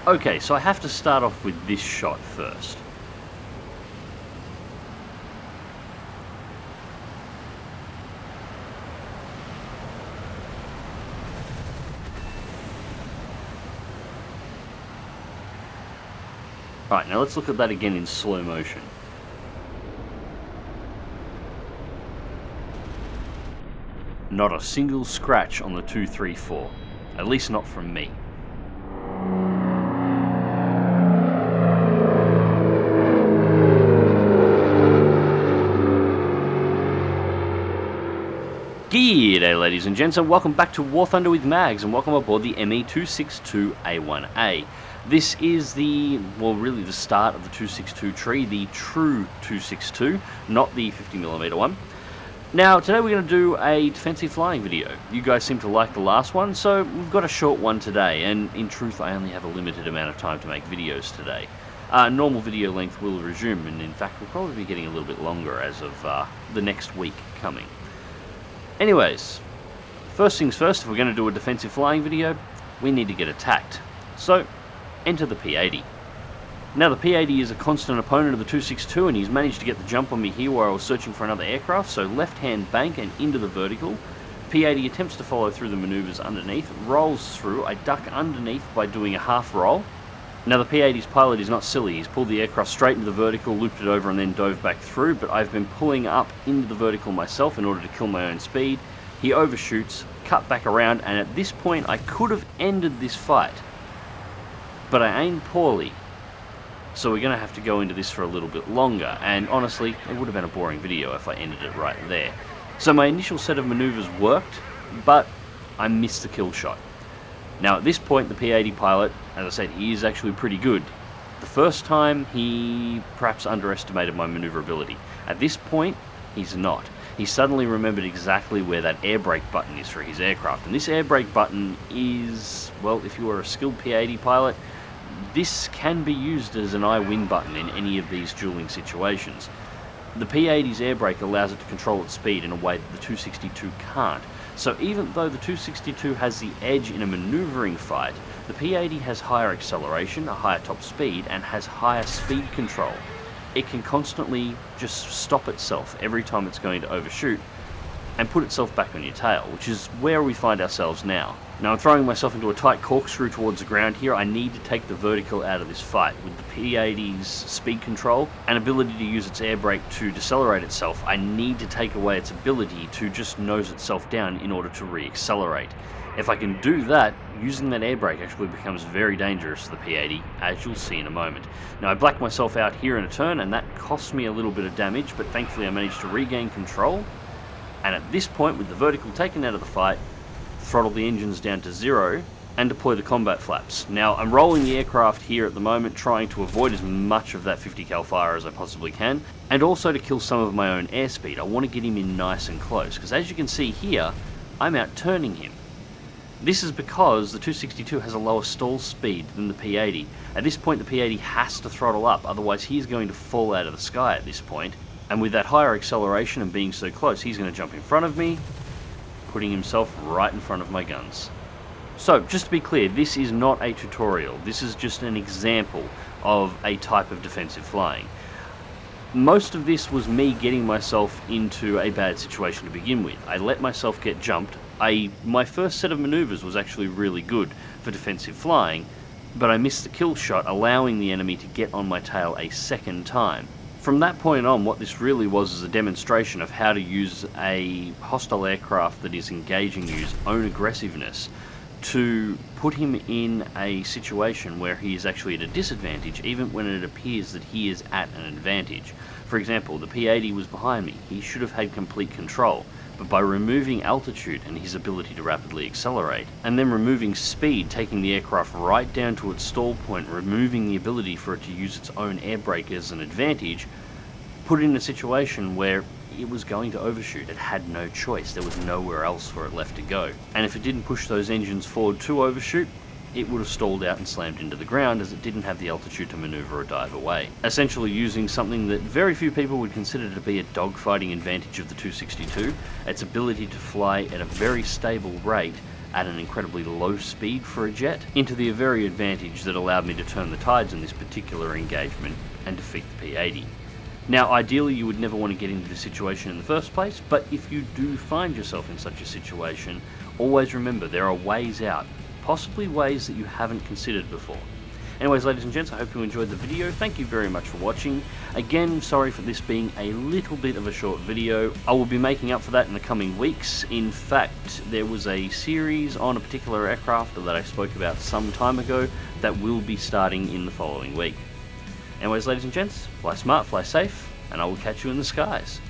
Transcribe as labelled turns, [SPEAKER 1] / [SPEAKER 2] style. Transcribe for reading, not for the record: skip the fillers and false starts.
[SPEAKER 1] Okay, so I have to start off with this shot first. Alright, now let's look at that again in slow motion. Not a single scratch on the 234, at least not from me. G'day ladies and gents, and welcome back to War Thunder with Mags, and welcome aboard the ME262A1A. This is really the start of the 262 tree, the true 262, not the 50mm one. Now, today we're going to do a defensive flying video. You guys seem to like the last one, so we've got a short one today, and in truth I only have a limited amount of time to make videos today. Normal video length will resume, and in fact we'll probably be getting a little bit longer as of the next week coming. Anyways, first things first, if we're going to do a defensive flying video, we need to get attacked. So, enter the P-80. Now the P-80 is a constant opponent of the 262, and he's managed to get the jump on me here where I was searching for another aircraft, so left-hand bank and into the vertical. P-80 attempts to follow through the maneuvers underneath, rolls through, I duck underneath by doing a half roll. Now the P-80's pilot is not silly, he's pulled the aircraft straight into the vertical, looped it over and then dove back through, but I've been pulling up into the vertical myself in order to kill my own speed. He overshoots, cut back around, and at this point I could have ended this fight, but I aimed poorly. So we're going to have to go into this for a little bit longer, and honestly, it would have been a boring video if I ended it right there. So my initial set of maneuvers worked, but I missed the kill shot. Now at this point the P-80 pilot, as I said, he is actually pretty good. The first time he perhaps underestimated my maneuverability. At this point, he's not. He suddenly remembered exactly where that air brake button is for his aircraft, and this air brake button is, well, if you are a skilled P-80 pilot, this can be used as an I win button in any of these dueling situations. The P-80's air brake allows it to control its speed in a way that the 262 can't. So even though the 262 has the edge in a maneuvering fight, the P-80 has higher acceleration, a higher top speed, and has higher speed control. It can constantly just stop itself every time it's going to overshoot and put itself back on your tail, which is where we find ourselves now. Now I'm throwing myself into a tight corkscrew towards the ground here. I need to take the vertical out of this fight. With the P-80's speed control and ability to use its air brake to decelerate itself, I need to take away its ability to just nose itself down in order to re-accelerate. If I can do that, using that air brake actually becomes very dangerous to the P-80, as you'll see in a moment. Now I blacked myself out here in a turn, and that cost me a little bit of damage, but thankfully I managed to regain control. And at this point, with the vertical taken out of the fight, throttle the engines down to 0 and deploy the combat flaps. Now I'm rolling the aircraft here at the moment, trying to avoid as much of that 50 cal fire as I possibly can, and also to kill some of my own airspeed. I want to get him in nice and close, because as you can see here, I'm out-turning him. This is because the 262 has a lower stall speed than the P-80. At this point the P-80 has to throttle up, otherwise he's going to fall out of the sky at this point. And with that higher acceleration and being so close, he's going to jump in front of me, putting himself right in front of my guns. So, just to be clear, this is not a tutorial. This is just an example of a type of defensive flying. Most of this was me getting myself into a bad situation to begin with. I let myself get jumped. My first set of maneuvers was actually really good for defensive flying, but I missed the kill shot, allowing the enemy to get on my tail a second time. From that point on, what this really was is a demonstration of how to use a hostile aircraft that is engaging you's own aggressiveness to put him in a situation where he is actually at a disadvantage, even when it appears that he is at an advantage. For example, the P-80 was behind me. He should have had complete control, but by removing altitude and his ability to rapidly accelerate, and then removing speed, taking the aircraft right down to its stall point, removing the ability for it to use its own air brake as an advantage, put it in a situation where it was going to overshoot. It had no choice. There was nowhere else for it left to go. And if it didn't push those engines forward to overshoot, it would have stalled out and slammed into the ground, as it didn't have the altitude to maneuver or dive away. Essentially using something that very few people would consider to be a dogfighting advantage of the 262, its ability to fly at a very stable rate at an incredibly low speed for a jet, into the very advantage that allowed me to turn the tides in this particular engagement and defeat the P-80. Now, ideally you would never want to get into this situation in the first place, but if you do find yourself in such a situation, always remember there are ways out, possibly ways that you haven't considered before. Anyways, ladies and gents, I hope you enjoyed the video. Thank you very much for watching. Again, sorry for this being a little bit of a short video. I will be making up for that in the coming weeks. In fact, there was a series on a particular aircraft that I spoke about some time ago that will be starting in the following week. Anyways, ladies and gents, fly smart, fly safe, and I will catch you in the skies.